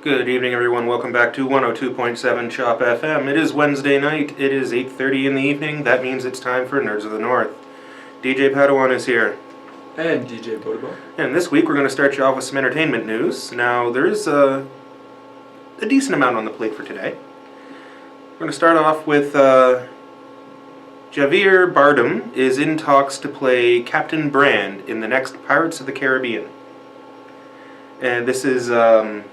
Good evening, everyone. Welcome back to 102.7 Chop FM. It is Wednesday night. It is 8:30 in the evening. That means it's time for Nerds of the North. DJ Padawan is here. And DJ Bodobo. And this week we're going to start you off with some entertainment news. Now, there is a decent amount on the plate for today. We're going to start off with Javier Bardem is in talks to play Captain Brand in the next Pirates of the Caribbean. And this is... do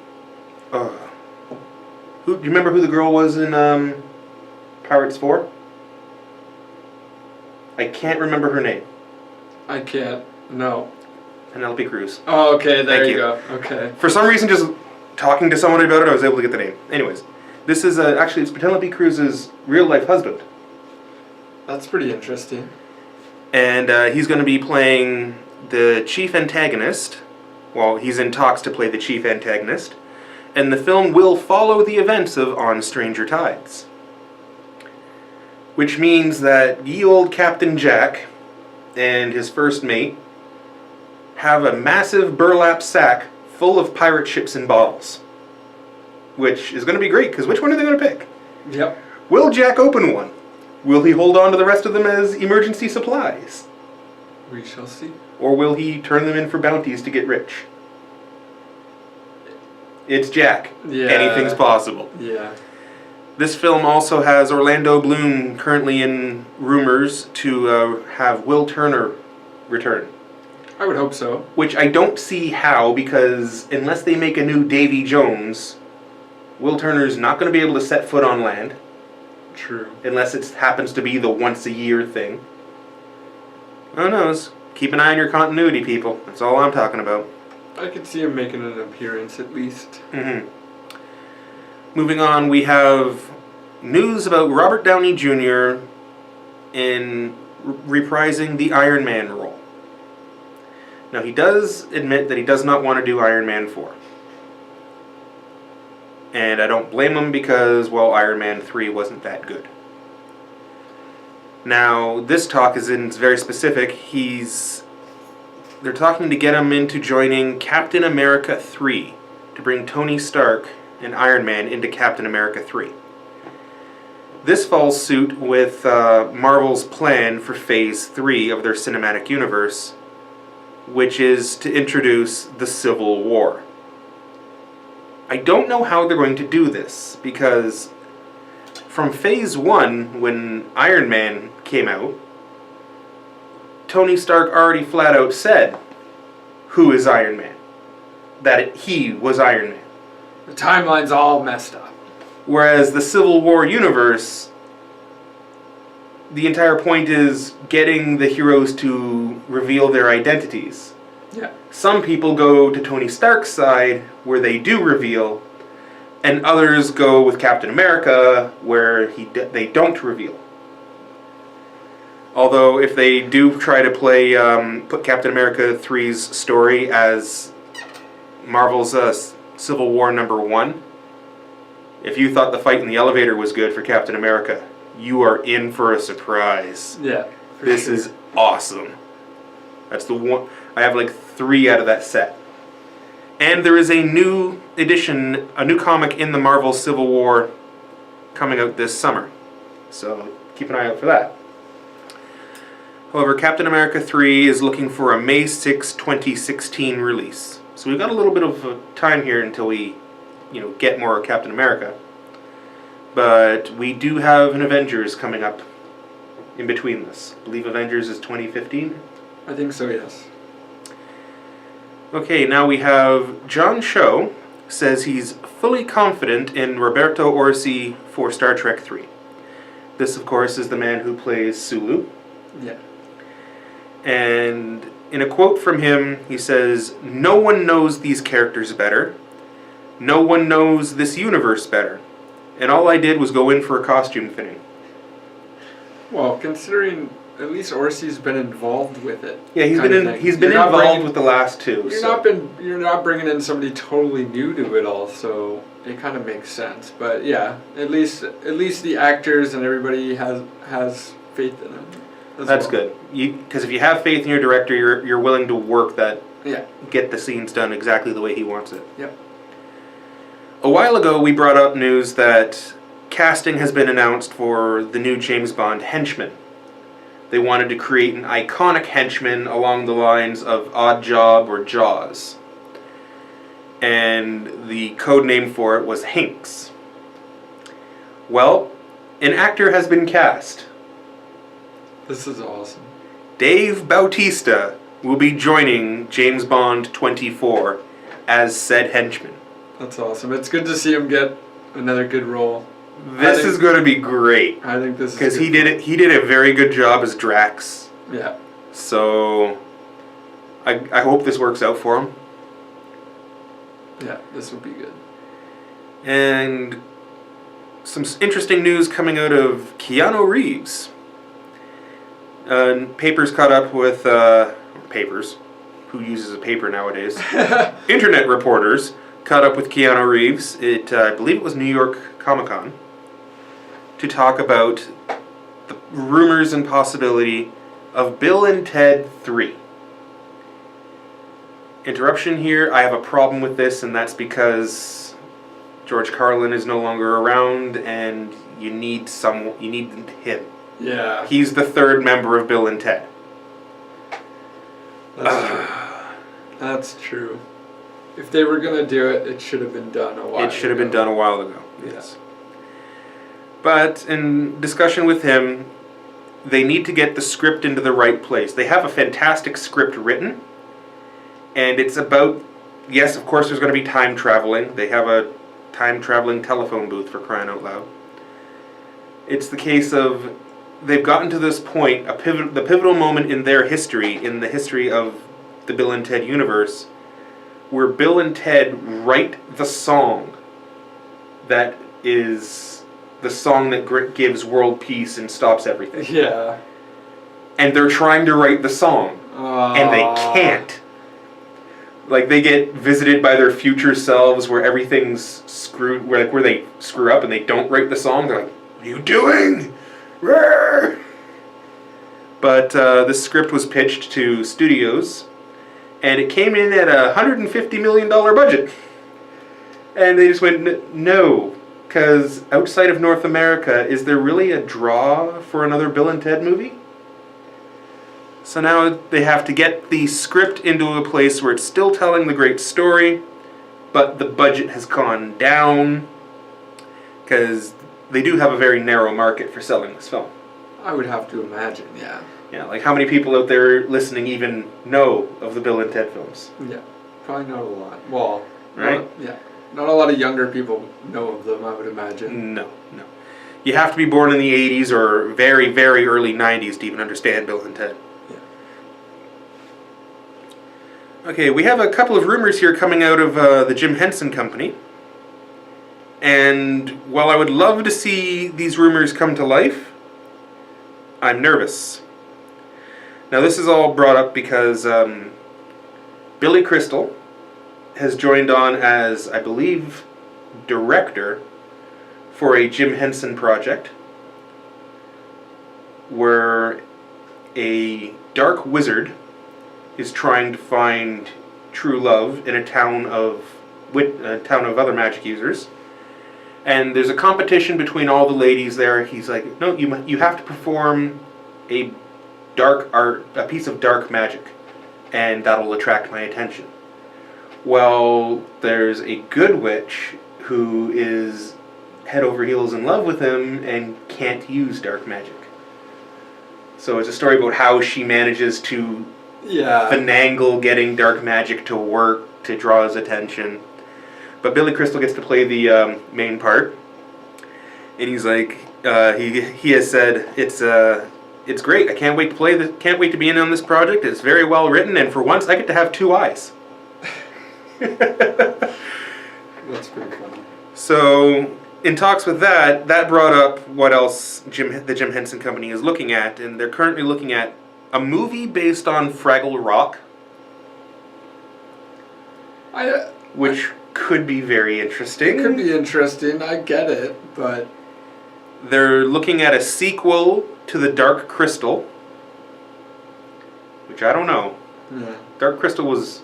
you remember who the girl was in Pirates 4? I can't remember her name. I can't. No. Penelope Cruz. Oh, okay. There Thank you you. go. Okay. For some reason, just talking to someone about it, I was able to get the name. Anyways, this is actually it's Penelope Cruz's real-life husband. That's pretty interesting. And he's going to be playing the chief antagonist. Well, he's in talks to play the chief antagonist. And the film will follow the events of On Stranger Tides. Which means that ye old Captain Jack and his first mate have a massive burlap sack full of pirate ships and bottles. Which is going to be great, because which one are they going to pick? Yep. Will Jack open one? Will he hold on to the rest of them as emergency supplies? We shall see. Or will he turn them in for bounties to get rich? It's Jack. Yeah. Anything's possible. Yeah. This film also has Orlando Bloom currently in rumors to have Will Turner return. I would hope so. Which I don't see how, because unless they make a new Davy Jones, Will Turner's not going to be able to set foot on land. True. Unless it happens to be the once-a-year thing. Who knows? Keep an eye on your continuity, people. That's all I'm talking about. I could see him making an appearance at least. Mm-hmm. Moving on, we have news about Robert Downey Jr. in reprising the Iron Man role. Now, he does admit that he does not want to do Iron Man 4. And I don't blame him because, well, Iron Man 3 wasn't that good. Now, this talk is very specific. They're talking to get him into joining Captain America 3 to bring Tony Stark and Iron Man into Captain America 3. This falls suit with Marvel's plan for Phase 3 of their cinematic universe, which is to introduce the Civil War. I don't know how they're going to do this, because from Phase 1, when Iron Man came out, Tony Stark already flat out said, who is Iron Man? That he was Iron Man. The timeline's all messed up. Whereas the Civil War universe, the entire point is getting the heroes to reveal their identities. Yeah. Some people go to Tony Stark's side, where they do reveal, and others go with Captain America, where they don't reveal. Although, if they do try to play, put Captain America 3's story as Marvel's Civil War #1, if you thought the fight in the elevator was good for Captain America, you are in for a surprise. Yeah. This is awesome. That's the one. I have like 3 out of that set. And there is a new edition, a new comic in the Marvel Civil War coming out this summer. So keep an eye out for that. However, Captain America 3 is looking for a May 6, 2016 release. So we've got a little bit of time here until we, get more Captain America. But we do have an Avengers coming up in between this. I believe Avengers is 2015. I think so, yes. Okay, now we have John Cho says he's fully confident in Roberto Orci for Star Trek 3. This, of course, is the man who plays Sulu. Yeah. And in a quote from him, he says, "No one knows these characters better. No one knows this universe better. And all I did was go in for a costume fitting." Well, considering at least Orsi's been involved with it. Yeah, he's been involved with the last 2. You're not bringing in somebody totally new to it all, so it kind of makes sense. But yeah, at least the actors and everybody has faith in him. That's good. Because if you have faith in your director, you're willing to work that. Yeah. Get the scenes done exactly the way he wants it. Yep. a while ago we brought up news that casting has been announced for the new James Bond henchman. They wanted to create an iconic henchman along the lines of Oddjob or Jaws. And the code name for it was Hinks. Well, an actor has been cast. This is awesome. Dave Bautista will be joining James Bond 24 as said henchman. That's awesome. It's good to see him get another good role. This is going to be great. I think this is because he did a very good job as Drax. Yeah. So I hope this works out for him. Yeah, this will be good. And some interesting news coming out of Keanu Reeves. Papers caught up with papers. Who uses a paper nowadays? Internet reporters caught up with Keanu Reeves at I believe it was New York Comic-Con to talk about the rumors and possibility of Bill and Ted 3. Interruption here. I have a problem with this, and that's because George Carlin is no longer around, and you need him. Yeah. He's the third member of Bill and Ted. That's true. That's true. If they were going to do it, it should have been done a while ago. It should have been done a while ago, yes. But in discussion with him, they need to get the script into the right place. They have a fantastic script written, and it's about, yes, of course there's going to be time traveling. They have a time-traveling telephone booth, for crying out loud. It's the case of they've gotten to this point, the pivotal moment in their history, in the history of the Bill and Ted universe, where Bill and Ted write the song that is the song that gives world peace and stops everything. Yeah. And they're trying to write the song, and they can't. Like, they get visited by their future selves where everything's screwed, where they screw up and they don't write the song. They're like, what are you doing? Roar! But this script was pitched to studios, and it came in at a $150 million budget. And they just went, no, because outside of North America, is there really a draw for another Bill and Ted movie? So now they have to get the script into a place where it's still telling the great story, but the budget has gone down, because they do have a very narrow market for selling this film. I would have to imagine, yeah. Yeah, like how many people out there listening even know of the Bill and Ted films? Yeah, probably not a lot. Well, right? Not a lot of younger people know of them, I would imagine. No. You have to be born in the 80s or very, very early 90s to even understand Bill and Ted. Yeah. Okay, we have a couple of rumors here coming out of the Jim Henson Company. And while I would love to see these rumors come to life, I'm nervous. Now this is all brought up because Billy Crystal has joined on as, I believe, director for a Jim Henson project where a dark wizard is trying to find true love in a town of other magic users. And there's a competition between all the ladies there. He's like, no, you have to perform a piece of dark magic, and that'll attract my attention. Well, there's a good witch who is head over heels in love with him and can't use dark magic. So it's a story about how she manages to finagle getting dark magic to work to draw his attention. But Billy Crystal gets to play the main part, and he's like, he has said it's great. I can't wait to play can't wait to be in on this project. It's very well written, and for once, I get to have two eyes. That's pretty funny. So, in talks with that brought up what else the Jim Henson Company is looking at, and they're currently looking at a movie based on Fraggle Rock, which could be very interesting. It could be interesting. I get it, but they're looking at a sequel to The Dark Crystal, which I don't know. Yeah. Dark Crystal was...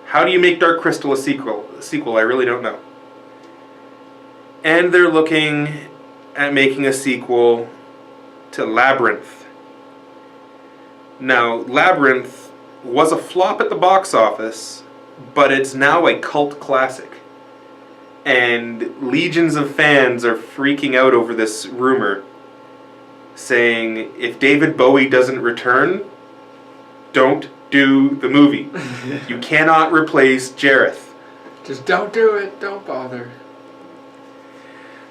How do you make Dark Crystal a sequel? I really don't know. And they're looking at making a sequel to Labyrinth. Now, Labyrinth was a flop at the box office, but it's now a cult classic. And legions of fans are freaking out over this rumor, saying if David Bowie doesn't return, don't do the movie. You cannot replace Jareth. Just don't do it. Don't bother.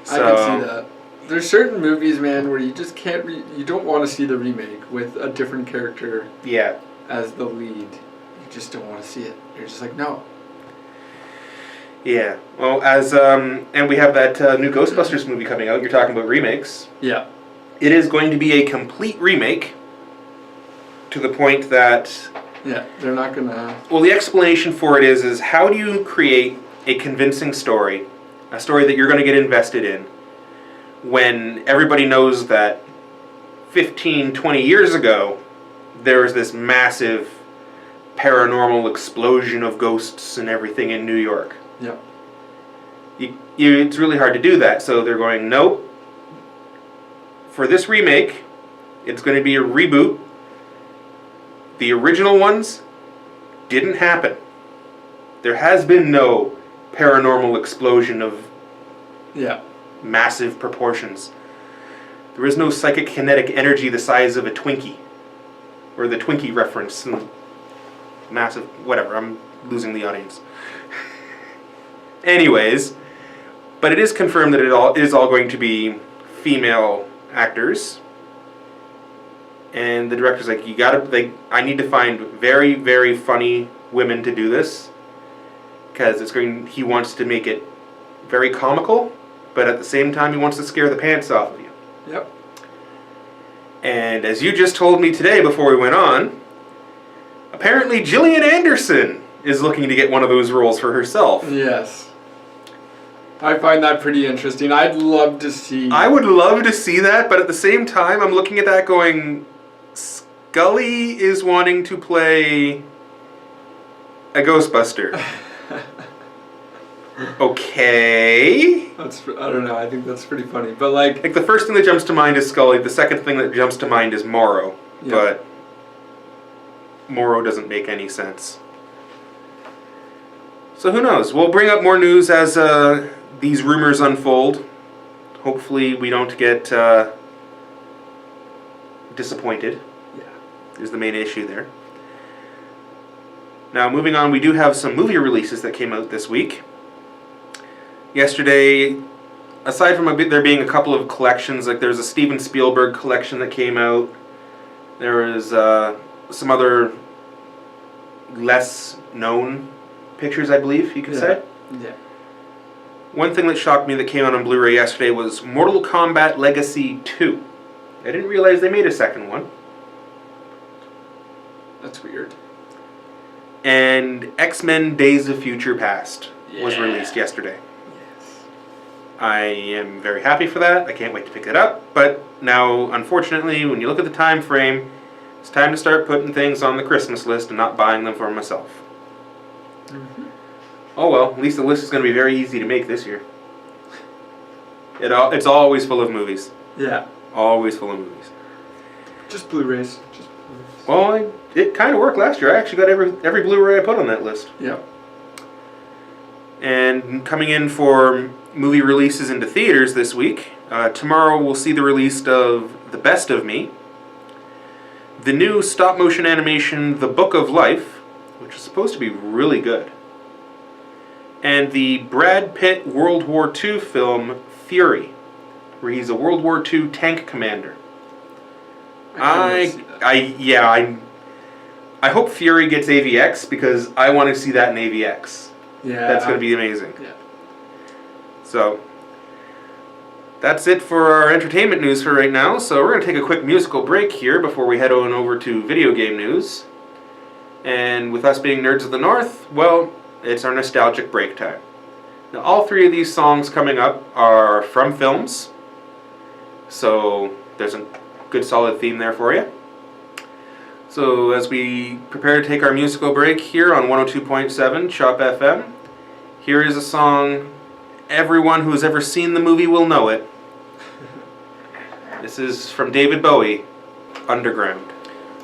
So, I can see that. There's certain movies, man, where you just can't. You don't want to see the remake with a different character. Yeah. As the lead, you just don't want to see it. You're just like, no. Yeah. Well, and we have that new Ghostbusters movie coming out. You're talking about remakes. Yeah. It is going to be a complete remake. To the point that. Yeah, they're not gonna. Well, the explanation for it is how do you create a convincing story, a story that you're going to get invested in, when everybody knows that 15, 20 years ago, there was this massive paranormal explosion of ghosts and everything in New York. Yeah. It's really hard to do that, so they're going, nope. For this remake, it's going to be a reboot. The original ones didn't happen. There has been no paranormal explosion of massive proportions. There is no psychic kinetic energy the size of a Twinkie. Or the Twinkie reference. Massive, whatever, I'm losing the audience. Anyways, but it is confirmed that it is all going to be female actors. And the director's like, I need to find very, very funny women to do this. Because he wants to make it very comical, but at the same time he wants to scare the pants off of you. Yep. And as you just told me today before we went on, apparently Gillian Anderson is looking to get one of those roles for herself. Yes. I find that pretty interesting. I'd love to see... I would love to see that, but at the same time I'm looking at that going... Scully is wanting to play a Ghostbuster. Okay. I don't know, I think that's pretty funny. But like the first thing that jumps to mind is Scully, the second thing that jumps to mind is Morrow. Yeah. But Morrow doesn't make any sense. So who knows? We'll bring up more news as these rumors unfold. Hopefully we don't get disappointed. Yeah. Is the main issue there. Now moving on, we do have some movie releases that came out this week. Yesterday, aside from there being a couple of collections, like there's a Steven Spielberg collection that came out. There was some other less known pictures, I believe you could say. Yeah. One thing that shocked me that came out on Blu-ray yesterday was Mortal Kombat Legacy 2. I didn't realize they made a second one. That's weird. And X-Men Days of Future Past was released yesterday. Yes. I am very happy for that. I can't wait to pick it up. But now, unfortunately, when you look at the time frame, it's time to start putting things on the Christmas list and not buying them for myself. Mm-hmm. Oh well, at least the list is going to be very easy to make this year. It's always full of movies. Yeah. Always full of movies. Just Blu-rays. Well, it kind of worked last year. I actually got every Blu-ray I put on that list. Yeah. And coming in for movie releases into theaters this week, tomorrow we'll see the release of The Best of Me, the new stop-motion animation The Book of Life, which is supposed to be really good, and the Brad Pitt World War II film Fury, where he's a World War II tank commander. I hope Fury gets AVX because I want to see that in AVX. Yeah. That's going to be amazing. Yeah. So, that's it for our entertainment news for right now. So we're going to take a quick musical break here before we head on over to video game news. And with us being Nerds of the North, well, it's our nostalgic break time. Now, all three of these songs coming up are from films. So, there's a good solid theme there for you. So as we prepare to take our musical break here on 102.7 Shop FM, here is a song Everyone who's ever seen the movie will know it. This is from David Bowie, Underground.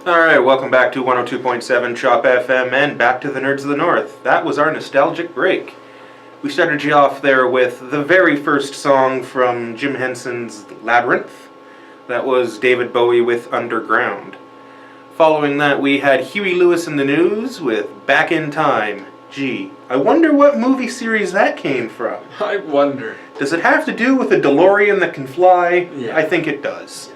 Alright, welcome back to 102.7 Chop FM and back to the Nerds of the North. That was our nostalgic break. We started you off there with the very first song from Jim Henson's Labyrinth. That was David Bowie with Underground. Following that, we had Huey Lewis in the News with Back in Time. Gee, I wonder what movie series that came from. I wonder. Does it have to do with a DeLorean that can fly? Yeah. I think it does.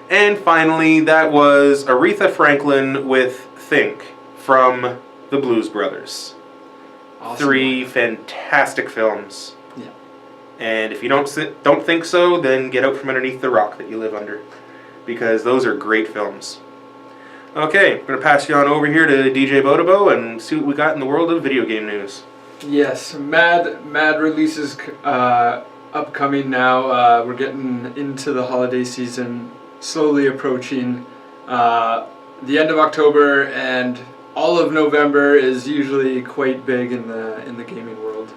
And finally, that was Aretha Franklin with Think from the Blues Brothers. Awesome. 3 fantastic films. Yeah. And if you don't think so, then get out from underneath the rock that you live under. Because those are great films. Okay, I'm going to pass you on over here to DJ Bodobo and see what we got in the world of video game news. Yes, mad releases upcoming now. We're getting into the holiday season, slowly approaching the end of October, and all of November is usually quite big in the gaming world.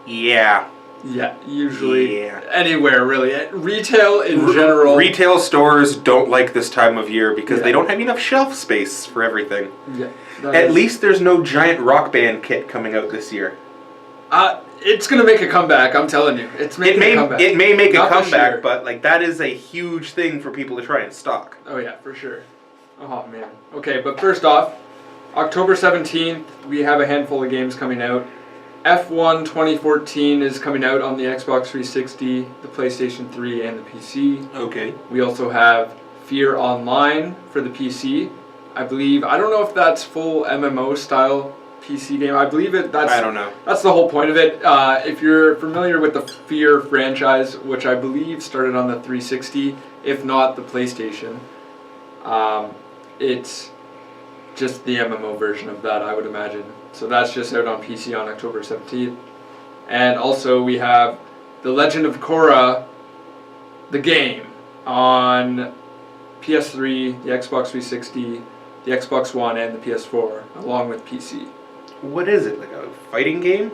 Yeah. Yeah, usually Yeah. anywhere really. Retail in general. Retail stores don't like this time of year because Yeah. they don't have enough shelf space for everything. Yeah, At least there's no giant Rock Band kit coming out this year. it's gonna make a comeback. I'm telling you, it's making a comeback. It may make Not a this comeback, year. but like that is a huge thing for people to try and stock. Oh yeah, for sure. Oh man. Okay, but first off, October 17th, we have a handful of games coming out. F1 2014 is coming out on the Xbox 360, the PlayStation 3, and the PC. Okay. We also have Fear Online for the PC. I don't know if that's full MMO style PC game. I believe it. I don't know. That's the whole point of it. If you're familiar with the Fear franchise, which I believe started on the 360, if not the PlayStation, it's just the MMO version of that, I would imagine. So that's just out on PC on October 17th. And also we have The Legend of Korra, the game, on PS3, the Xbox 360, the Xbox One, and the PS4, along with PC. What is it? Like a fighting game?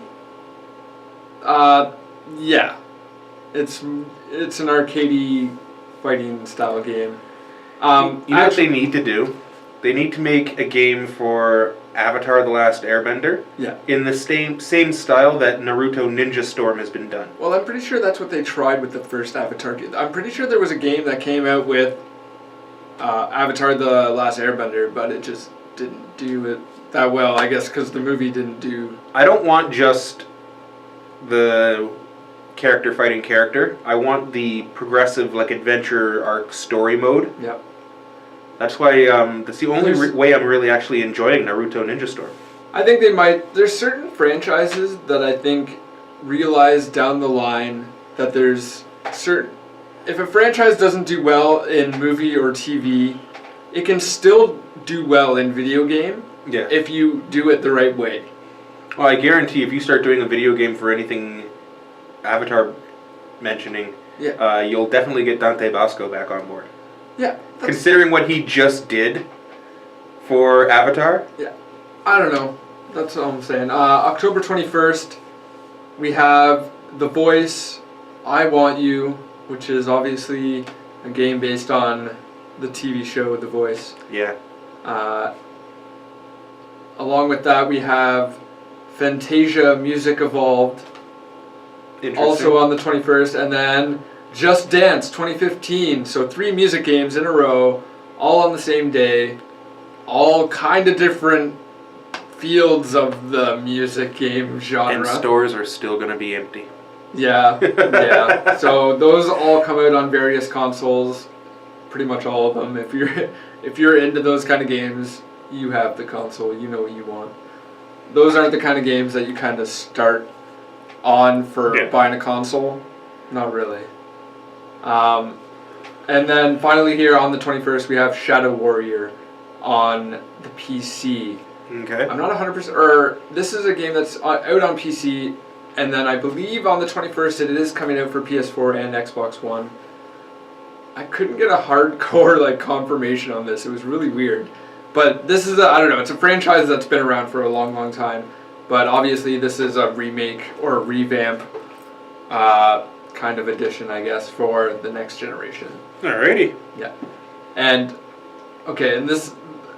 Yeah. It's an arcadey fighting style game. You know what they need to do? They need to make a game for Avatar: The Last Airbender. Yeah. In the same style that Naruto Ninja Storm has been done. Well, I'm pretty sure that's what they tried with the first Avatar game. I'm pretty sure there was a game that came out with Avatar: The Last Airbender, but it just didn't do it that well, I guess, because the movie didn't do... I don't want just the character fighting character. I want the progressive, like, adventure arc story mode. Yep. That's why, that's the only way I'm really actually enjoying Naruto Ninja Storm. I think they might... There's certain franchises that I think realize down the line that there's certain... If a franchise doesn't do well in movie or TV, it can still do well in video game if you do it the right way. Well, I guarantee if you start doing a video game for anything Avatar mentioning, you'll definitely get Dante Bosco back on board. Yeah. Considering what he just did for Avatar? Yeah. I don't know. That's all I'm saying. October 21st, we have The Voice, I Want You, which is obviously a game based on the TV show The Voice. Yeah. Along with that, we have Fantasia Music Evolved, also on the 21st, and then Just Dance 2015. So 3 music games in a row, all on the same day, all kind of different fields of the music game genre. And stores are still going to be empty. Yeah, yeah. So those all come out on various consoles, pretty much all of them. If you're into those kind of games, you have the console. You know what you want. Those aren't the kind of games that you kind of start on for buying a console. Not really. And then finally here on the 21st, we have Shadow Warrior on the PC. Okay. I'm not 100%, or this is a game that's out on PC. And then I believe on the 21st it is coming out for PS4 and Xbox One. I couldn't get a hardcore confirmation on this. It was really weird. But this is I don't know, it's a franchise that's been around for a long, long time. But obviously this is a remake or a revamp kind of edition, I guess, for the next generation. Alrighty. Yeah. And, okay, and this,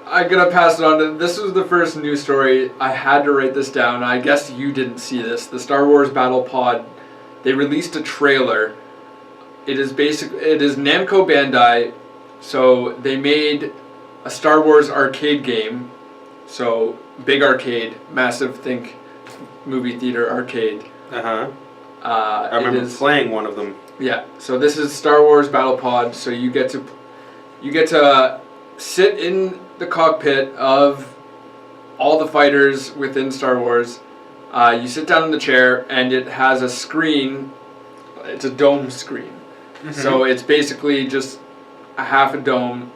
I'm going to pass it on to, this was the first news story. I had to write this down. I guess you didn't see this. The Star Wars Battle Pod, they released a trailer. It is Namco Bandai, so they made a Star Wars arcade game. So, big arcade, massive, think movie theater arcade. Uh-huh. I remember playing one of them. Yeah, so this is Star Wars Battle Pod, so you get to sit in the cockpit of all the fighters within Star Wars. You sit down in the chair, and it has a screen. It's a dome screen. Mm-hmm. So it's basically just a half a dome.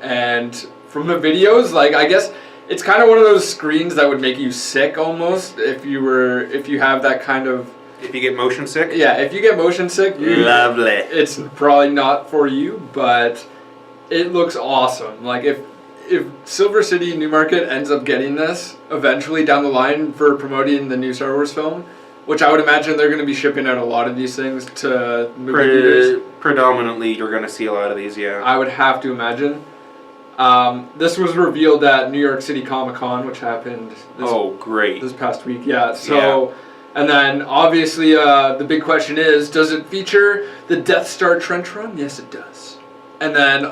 And from the videos, like, I guess it's kind of one of those screens that would make you sick almost if you have that kind of... If you get motion sick? Yeah, if you get motion sick... Lovely. It's probably not for you, but it looks awesome. Like, if Silver City Newmarket ends up getting this eventually down the line for promoting the new Star Wars film, which I would imagine they're going to be shipping out a lot of these things to movie theaters. Predominantly, you're going to see a lot of these, yeah. I would have to imagine. This was revealed at New York City Comic Con, which happened this past week. Yeah, so... Yeah. And then, obviously, the big question is, does it feature the Death Star trench run? Yes, it does. And then,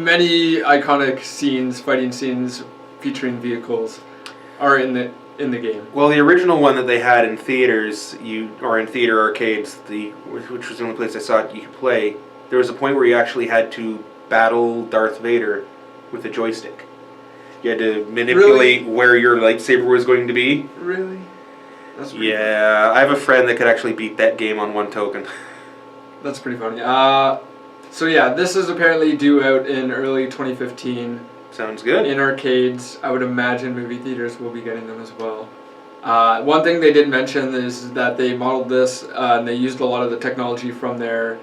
many iconic scenes, fighting scenes featuring vehicles are in the game. Well, the original one that they had in theaters, or in theater arcades, which was the only place I saw it you could play, there was a point where you actually had to battle Darth Vader with a joystick. You had to manipulate where your lightsaber was going to be. Really? That's pretty funny. I have a friend that could actually beat that game on one token. That's pretty funny. So yeah, this is apparently due out in early 2015. Sounds good. In arcades. I would imagine movie theaters will be getting them as well. One thing they did mention is that they modeled this and they used a lot of the technology from their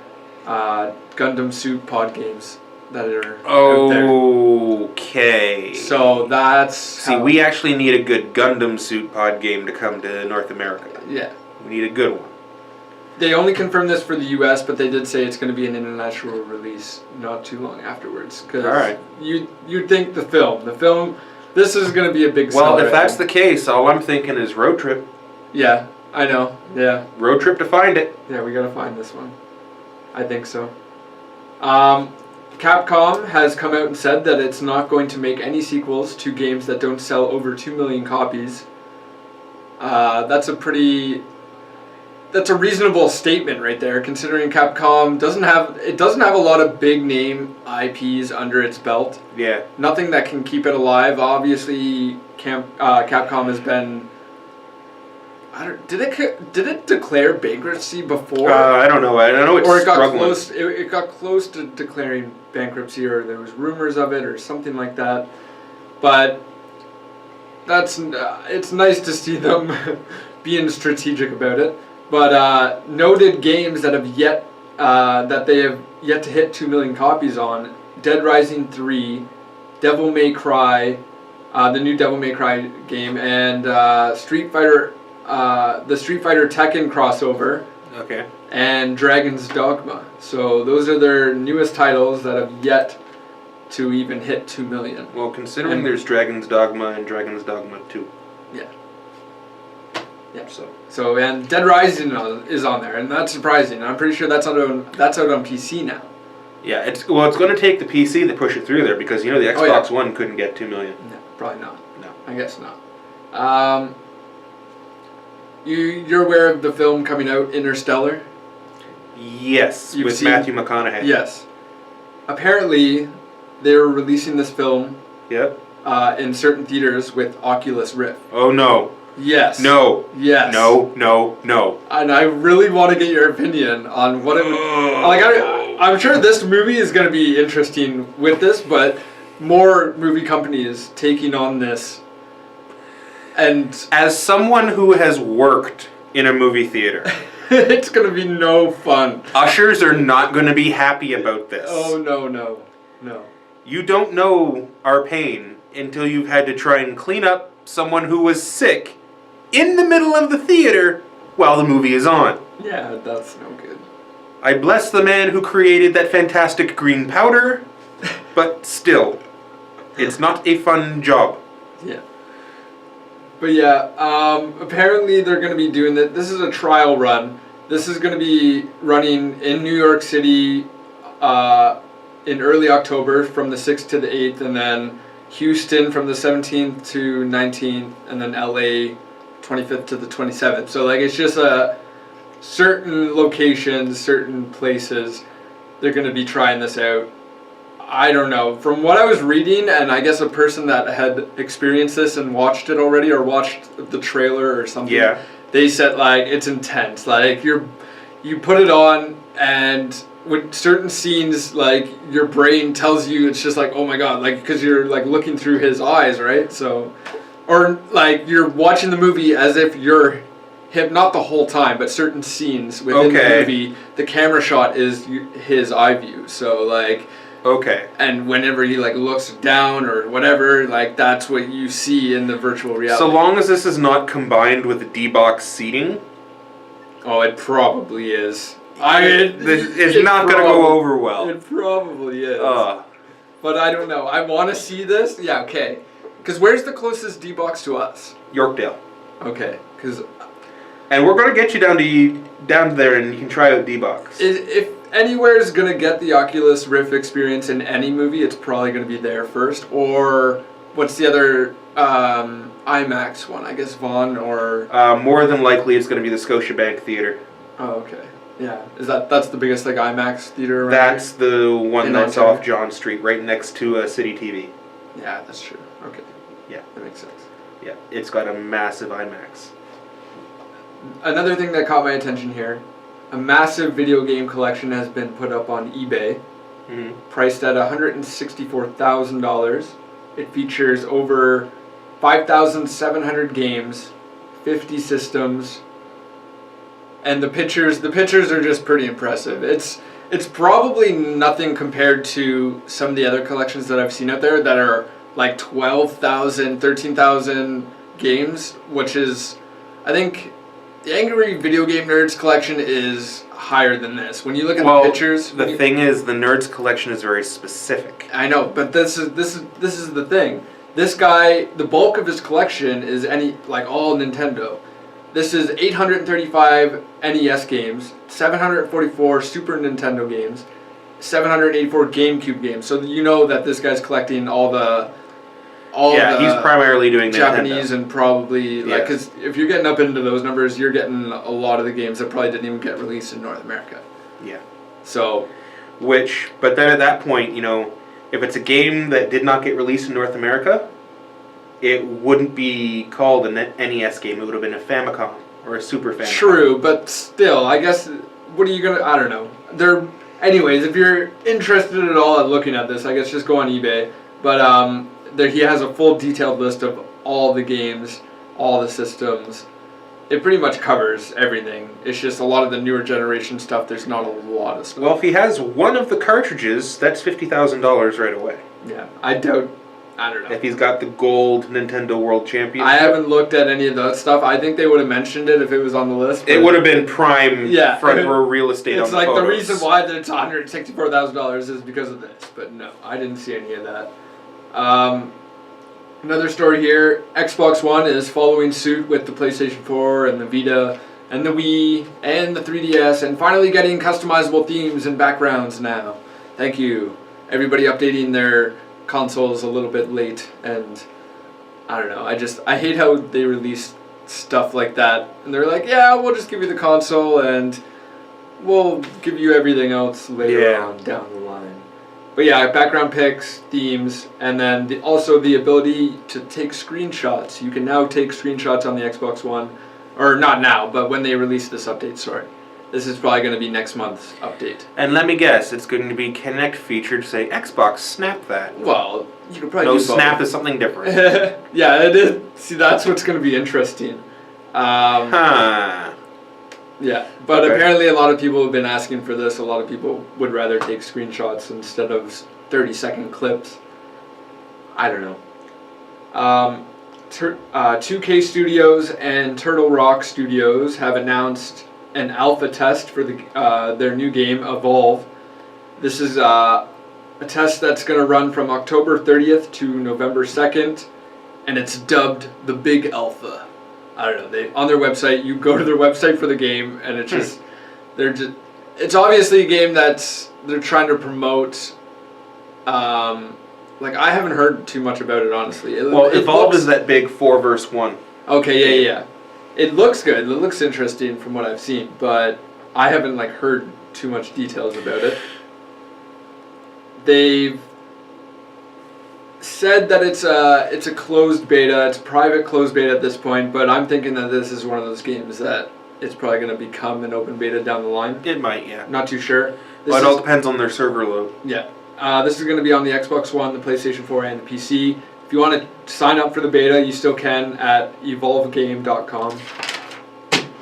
Gundam Suit pod games that are out there. Okay. So that's... See, we actually need a good Gundam Suit pod game to come to North America. Yeah. We need a good one. They only confirmed this for the US, but they did say it's going to be an international release not too long afterwards. All right. You'd think the film, this is going to be a big seller. Well, if that's the case, all I'm thinking is road trip. Yeah, I know. Yeah. Road trip to find it. Yeah, we got to find this one. I think so. Capcom has come out and said that it's not going to make any sequels to games that don't sell over 2 million copies. That's a reasonable statement right there, considering Capcom doesn't have a lot of big name IPs under its belt. Yeah. Nothing that can keep it alive. Obviously, Capcom has been... Did it declare bankruptcy before? I don't know. I know it's struggling. It got close to declaring bankruptcy, or there was rumors of it, or something like that. But it's nice to see them being strategic about it. But noted games that they have yet to hit 2 million copies on: Dead Rising 3, Devil May Cry, the new Devil May Cry game, and Street Fighter. The Street Fighter Tekken crossover. Okay. And Dragon's Dogma. So those are their newest titles that have yet to even hit 2 million. Well, considering there's Dragon's Dogma and Dragon's Dogma 2. Yeah. Yeah. So and Dead Rising is on there, and that's surprising. I'm pretty sure that's out on PC now. Yeah, it's going to take the PC to push it through there, because the Xbox One couldn't get 2 million. No, probably not. No. I guess not. You're aware of the film coming out, Interstellar? Yes, with Matthew McConaughey. Yes. Apparently, they're releasing this film Yep. In certain theaters with Oculus Rift. Oh, no. Yes. No. Yes. No. And I really want to get your opinion on what it would... I'm sure this movie is going to be interesting with this, but more movie companies taking on this. And as someone who has worked in a movie theater, it's going to be no fun. Ushers are not going to be happy about this. Oh, no. You don't know our pain until you've had to try and clean up someone who was sick in the middle of the theater while the movie is on. Yeah, that's no good. I bless the man who created that fantastic green powder, but still, it's not a fun job. Yeah. But yeah, apparently they're going to be doing that. This is a trial run. This is going to be running in New York City in early October from the 6th to the 8th, and then Houston from the 17th to 19th, and then LA 25th to the 27th. So like it's just certain locations, certain places, they're going to be trying this out. I don't know. From what I was reading, and I guess a person that had experienced this and watched it already, or watched the trailer or something, Yeah. they said like it's intense. Like you put it on, and with certain scenes, like your brain tells you it's just like, oh my god, like because you're like looking through his eyes, right? So, or like you're watching the movie as if you're him, not the whole time, but certain scenes within the movie, the camera shot is his eye view. So like. Okay. And whenever he like looks down or whatever, like that's what you see in the virtual reality. So long as this is not combined with the D-box seating. Oh, it probably is. It's not going to go over well. It probably is. But I don't know. I want to see this. Yeah, okay. Because where's the closest D-box to us? Yorkdale. Okay, because. And we're going to get you down there, and you can try out D-box. If anywhere is going to get the Oculus Rift experience in any movie, it's probably going to be there first. Or what's the other IMAX one? I guess Vaughn or... more than likely it's going to be the Scotiabank Theatre. Oh, okay. Yeah. That's the biggest like IMAX theater around That's here? the one In that's Ontario? off John Street, right next to City TV. Yeah, that's true. Okay. Yeah. That makes sense. Yeah, it's got a massive IMAX. Another thing that caught my attention here, a massive video game collection has been put up on eBay, priced at $164,000. It features over 5,700 games, 50 systems, and the pictures are just pretty impressive. It's probably nothing compared to some of the other collections that I've seen out there that are like 12,000, 13,000 games, which is, I think, the Angry Video Game Nerds collection is higher than this. When you look at the pictures, the thing is, the Nerds collection is very specific. I know, but this is the thing. This guy, the bulk of his collection is all Nintendo. This is 835 NES games, 744 Super Nintendo games, 784 GameCube games. So you know that this guy's collecting all the he's primarily doing Japanese Nintendo. And probably because if you're getting up into those numbers, you're getting a lot of the games that probably didn't even get released in North America. Yeah. So, but then at that point, if it's a game that did not get released in North America, it wouldn't be called a NES game. It would have been a Famicom or a Super Famicom. True, but still, I guess what are you gonna? I don't know. Anyways, if you're interested at all at looking at this, I guess just go on eBay. But he has a full detailed list of all the games, all the systems. It pretty much covers everything. It's just a lot of the newer generation stuff. There's not a lot of stuff. Well, if he has one of the cartridges, that's $50,000 right away. Yeah, I don't know. If he's got the gold Nintendo World Championship. I haven't looked at any of that stuff. I think they would have mentioned it if it was on the list. It would have been prime front row real estate on the photos. It's like the reason why it's $164,000 is because of this. But no, I didn't see any of that. Another story here, Xbox One is following suit with the PlayStation 4 and the Vita and the Wii and the 3DS and finally getting customizable themes and backgrounds now. Thank you. Everybody updating their consoles a little bit late, and I don't know, I hate how they release stuff like that and they're like, yeah, we'll just give you the console and we'll give you everything else later on down the line. But yeah, background pics, themes, and then also the ability to take screenshots. You can now take screenshots on the Xbox One. Or not now, but when they release this update, sorry. This is probably going to be next month's update. And let me guess, it's going to be Kinect featured to say, Xbox, snap that. Well, you could probably do both. Snap is something different. Yeah, it is. See, that's what's going to be interesting. Yeah, but apparently a lot of people have been asking for this. A lot of people would rather take screenshots instead of 30-second clips. I don't know. 2K Studios and Turtle Rock Studios have announced an alpha test for their new game, Evolve. This is a test that's going to run from October 30th to November 2nd, and it's dubbed the Big Alpha. I don't know. On their website, you go to their website for the game, and it's just it's obviously a game they're trying to promote. I haven't heard too much about it, honestly. Evolve is that big 4 versus 1. Okay, yeah. It looks good. It looks interesting from what I've seen, but I haven't heard too much details about it. They've said that it's a closed beta. It's a private closed beta at this point, but I'm thinking that this is one of those games that it's probably going to become an open beta down the line. It might, yeah. Not too sure. It all depends on their server load. Yeah. This is going to be on the Xbox One, the PlayStation 4, and the PC. If you want to sign up for the beta, you still can at evolvegame.com.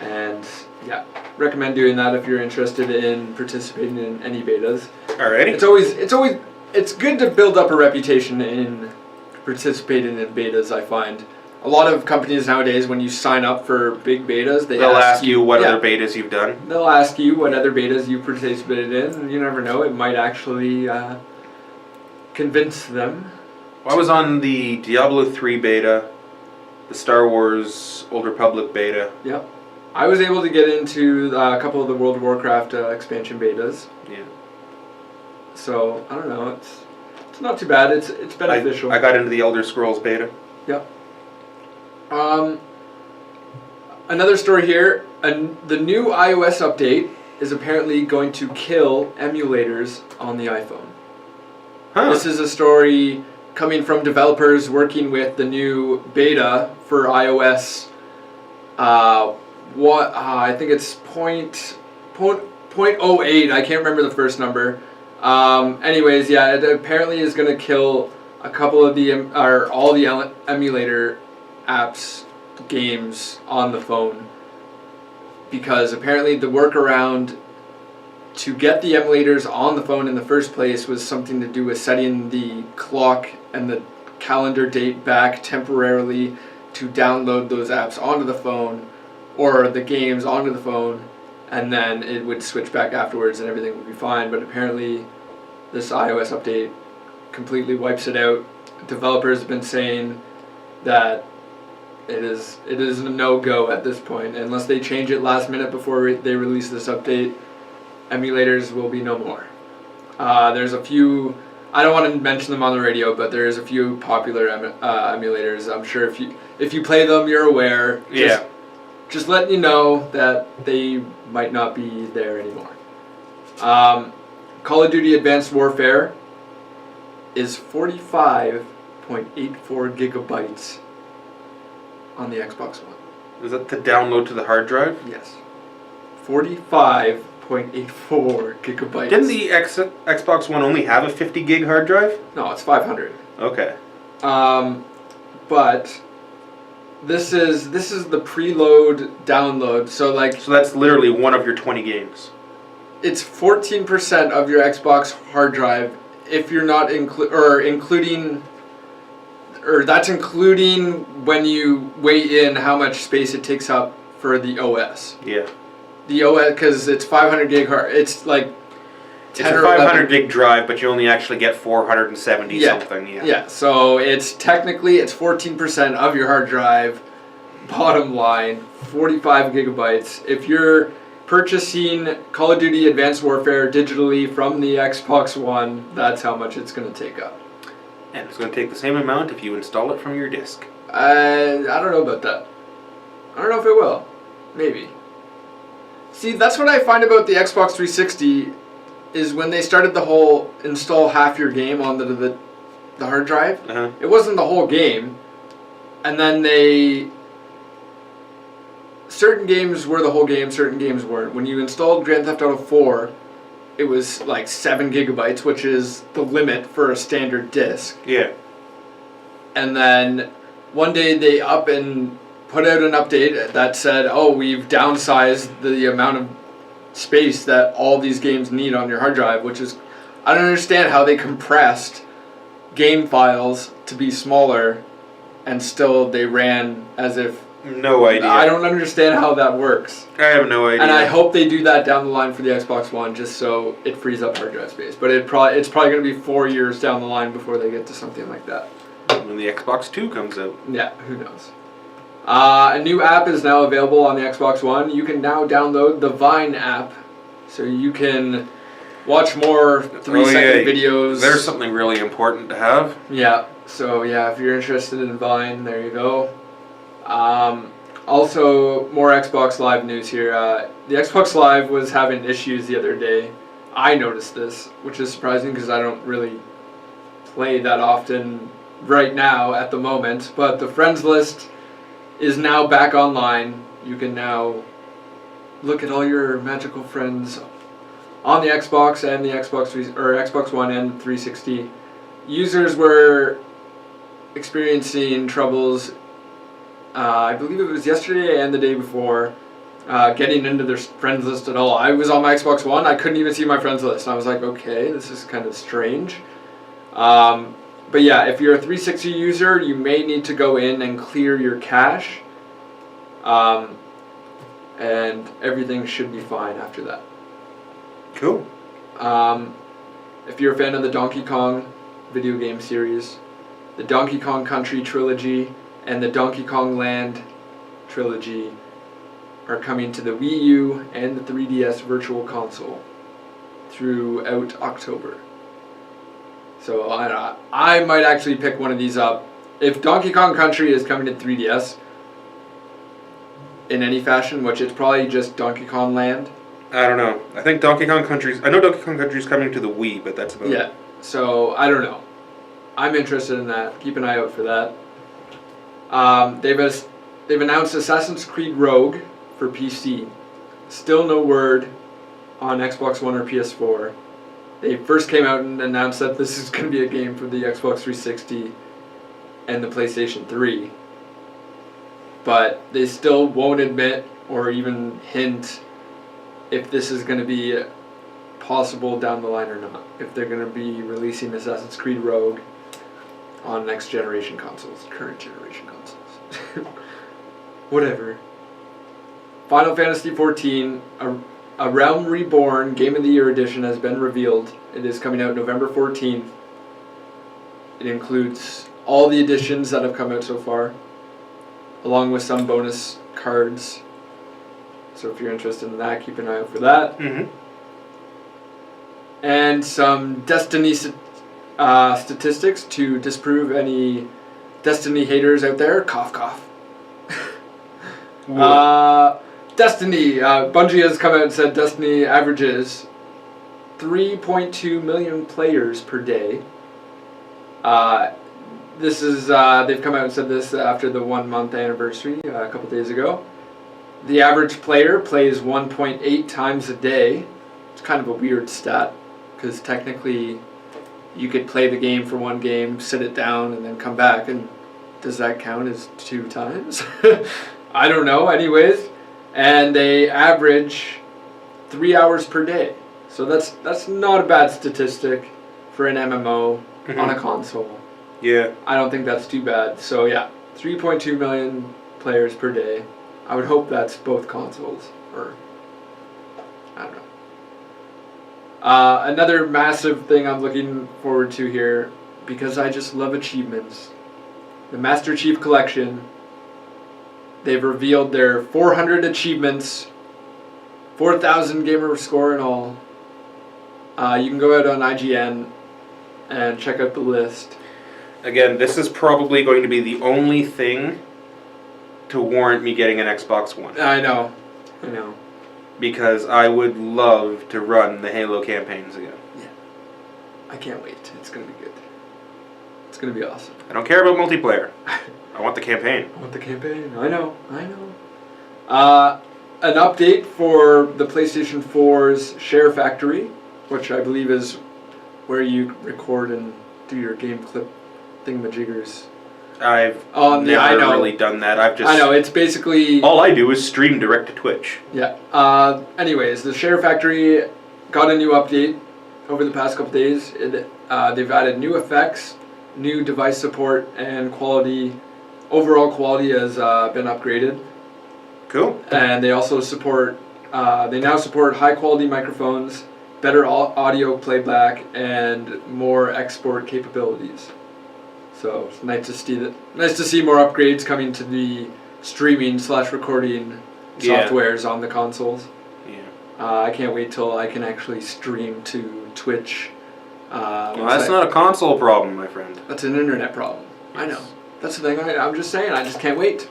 And yeah, recommend doing that if you're interested in participating in any betas. Alrighty. It's good to build up a reputation in participating in betas, I find. A lot of companies nowadays, when you sign up for big betas, they'll ask you what other betas you've done. They'll ask you what other betas you participated in, and you never know, it might actually convince them. Well, I was on the Diablo 3 beta, the Star Wars Old Republic beta. Yep. I was able to get into a couple of the World of Warcraft expansion betas. Yeah. So, I don't know, it's not too bad, it's beneficial. I got into the Elder Scrolls beta. Yep. Another story here, the new iOS update is apparently going to kill emulators on the iPhone. Huh. This is a story coming from developers working with the new beta for iOS. I think it's .08. I can't remember the first number. Anyways, yeah, it apparently is going to kill a couple of all the emulator apps, games on the phone, because apparently the workaround to get the emulators on the phone in the first place was something to do with setting the clock and the calendar date back temporarily to download those apps onto the phone, or the games onto the phone, and then it would switch back afterwards and everything would be fine. But apparently this iOS update completely wipes it out. Developers have been saying that it is a no-go at this point. Unless they change it last minute before they release this update, emulators will be no more. There's a few, I don't want to mention them on the radio, but there's a few popular emulators. I'm sure if you play them, you're aware. Just letting you know that they might not be there anymore. Call of Duty Advanced Warfare is 45.84 gigabytes on the Xbox One. Is that to download to the hard drive? Yes. 45.84 gigabytes. Didn't the Xbox One only have a 50 gig hard drive? No, it's 500. Okay. But this is the preload download. So that's literally one of your 20 games. It's 14% of your Xbox hard drive if you're not including when you weigh in how much space it takes up for the OS. Yeah. The OS, because it's 500 gig hard. It's like 10 it's a or 500 11 gig drive, but you only actually get 470 something. Yeah. Yeah. So it's 14% of your hard drive. Bottom line, 45 gigabytes. If you're purchasing Call of Duty Advanced Warfare digitally from the Xbox One, that's how much it's going to take up. And it's going to take the same amount if you install it from your disk. I don't know about that. I don't know if it will. Maybe. See, that's what I find about the Xbox 360 is when they started the whole install half your game onto the hard drive. Uh-huh. It wasn't the whole game. And then certain games were the whole game, certain games weren't. When you installed Grand Theft Auto 4, it was like 7 gigabytes, which is the limit for a standard disc. Yeah. And then one day they up and put out an update that said, oh, we've downsized the amount of space that all these games need on your hard drive, which is, I don't understand how they compressed game files to be smaller and still they ran as if. No idea. I don't understand how that works. I have no idea. And I hope they do that down the line for the Xbox One, just so it frees up hard drive space. But it's probably going to be 4 years down the line before they get to something like that. When the Xbox 2 comes out. Yeah, who knows? A new app is now available on the Xbox One. You can now download the Vine app, so you can watch more 3-second videos. There's something really important to have. Yeah. So yeah, if you're interested in Vine, there you go. Also, more Xbox Live news here. The Xbox Live was having issues the other day. I noticed this, which is surprising because I don't really play that often right now at the moment. But the friends list is now back online. You can now look at all your magical friends on the Xbox and the Xbox One and 360. Users were experiencing troubles. I believe it was yesterday and the day before, getting into their friends list at all. I was on my Xbox One, I couldn't even see my friends list. And I was like, okay, this is kind of strange. But yeah, if you're a 360 user, you may need to go in and clear your cache. And everything should be fine after that. Cool. If you're a fan of the Donkey Kong video game series, the Donkey Kong Country trilogy and the Donkey Kong Land trilogy are coming to the Wii U and the 3DS Virtual Console throughout October. So I might actually pick one of these up. If Donkey Kong Country is coming to 3DS in any fashion, which it's probably just Donkey Kong Land. I don't know. I think Donkey Kong Country's... I know Donkey Kong Country's coming to the Wii, but that's about it. Yeah, so I don't know. I'm interested in that. Keep an eye out for that. They've announced Assassin's Creed Rogue for PC. Still no word on Xbox One or PS4. They first came out and announced that this is going to be a game for the Xbox 360 and the PlayStation 3. But they still won't admit or even hint if this is going to be possible down the line or not. If they're going to be releasing Assassin's Creed Rogue on next generation consoles, current generation consoles. Whatever. Final Fantasy XIV, a Realm Reborn Game of the Year edition has been revealed. It is coming out November 14th. It includes all the editions that have come out so far, along with some bonus cards. So if you're interested in that, keep an eye out for that. Mm-hmm. And some Destiny statistics to disprove any Destiny haters out there. Cough, cough. Destiny. Bungie has come out and said Destiny averages 3.2 million players per day. This is they've come out and said this after the 1 month anniversary a couple days ago. The average player plays 1.8 times a day. It's kind of a weird stat because technically you could play the game for one game, sit it down, and then come back. And does that count as 2 times? I don't know. Anyways, and they average 3 hours per day. So that's not a bad statistic for an MMO on a console. Yeah. I don't think that's too bad. So yeah, 3.2 million players per day. I would hope that's both consoles, or I don't know. Another massive thing I'm looking forward to here, because I just love achievements. The Master Chief Collection. They've revealed their 400 achievements, 4,000 gamer score and all. You can go out on IGN and check out the list. Again, this is probably going to be the only thing to warrant me getting an Xbox One. I know. Because I would love to run the Halo campaigns again. Yeah. I can't wait. It's going to be good. It's going to be awesome. I don't care about multiplayer. I want the campaign. I want the campaign. I know. An update for the PlayStation 4's Share Factory, which I believe is where you record and do your game clip thingamajiggers. I've never really done that. I know, it's basically... All I do is stream direct to Twitch. Yeah. Anyways, the Share Factory got a new update over the past couple days. They've added new effects, new device support, and quality overall quality has been upgraded. Cool. And they also support, they now support high quality microphones, better audio playback, and more export capabilities. So it's nice to see that. Nice to see more upgrades coming to the streaming/recording softwares on the consoles. Yeah. I can't wait till I can actually stream to Twitch. Well, that's not a console problem, my friend. That's an internet problem. Yes. I know. That's the thing. I'm just saying. I just can't wait.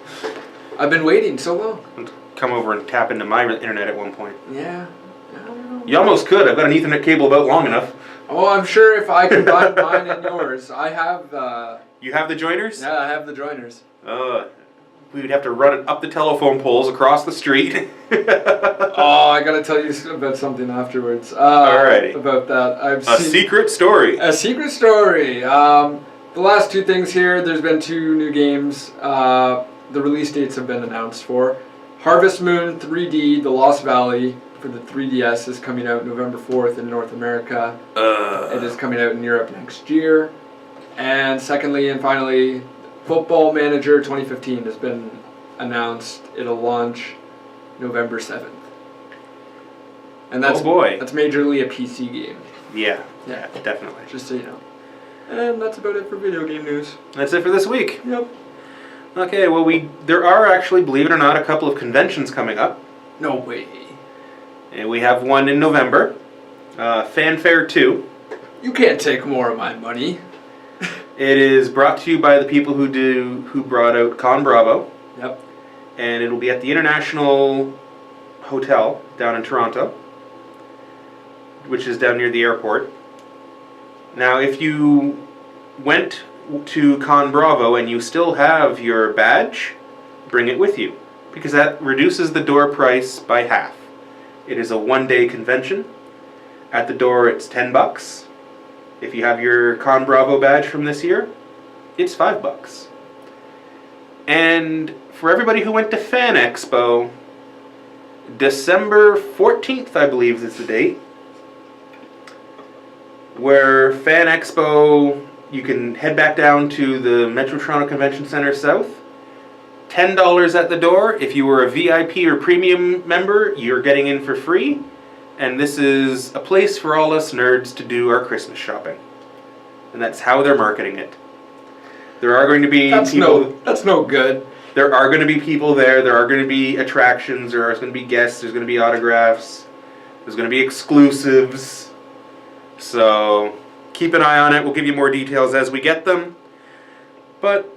I've been waiting so long. Come over and tap into my internet at one point. Yeah. I don't know. You almost could. I've got an Ethernet cable about long enough. Oh, I'm sure if I combine mine and yours, I have. You have the joiners? Yeah, I have the joiners. We would have to run it up the telephone poles across the street. Oh, I gotta tell you about something afterwards. Alrighty. About that, Secret story. A secret story. The last two things here. There's been two new games. The release dates have been announced for. Harvest Moon 3D: The Lost Valley for the 3DS is coming out November 4th in North America. It is coming out in Europe next year. And secondly and finally, Football Manager 2015 has been announced. It'll launch November 7th. And that's, oh boy. That's majorly a PC game. Yeah, definitely. Just so you know. And that's about it for video game news. That's it for this week. Yep. Okay, well, there are actually, believe it or not, a couple of conventions coming up. No way. And we have one in November, Fanfare 2. You can't take more of my money. It is brought to you by the people who brought out Con Bravo. Yep. And it'll be at the International Hotel down in Toronto, which is down near the airport. Now, if you went to Con Bravo and you still have your badge, bring it with you, because that reduces the door price by half. It is a one-day convention. At the door, it's $10. If you have your Con Bravo badge from this year, it's $5. And for everybody who went to Fan Expo, December 14th, I believe is the date, where Fan Expo, you can head back down to the Metro Toronto Convention Centre South. $10 at the door. If you were a VIP or premium member, you're getting in for free. And this is a place for all us nerds to do our Christmas shopping. And that's how they're marketing it. There are going to be That's no good. There are going to be people there. There are going to be attractions. There are going to be guests. There's going to be autographs. There's going to be exclusives. So keep an eye on it. We'll give you more details as we get them. But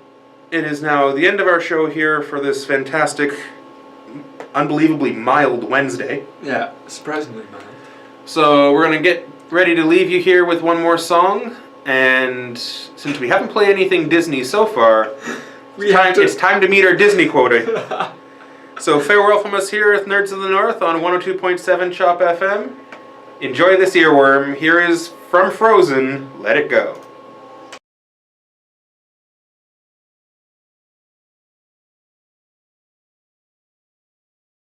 it is now the end of our show here for this fantastic, unbelievably mild Wednesday. Yeah, surprisingly mild. So we're going to get ready to leave you here with one more song. And since we haven't played anything Disney so far, it's time to meet our Disney quota. So farewell from us here at Nerds of the North on 102.7 Chop FM. Enjoy this earworm. Here is From Frozen, Let It Go.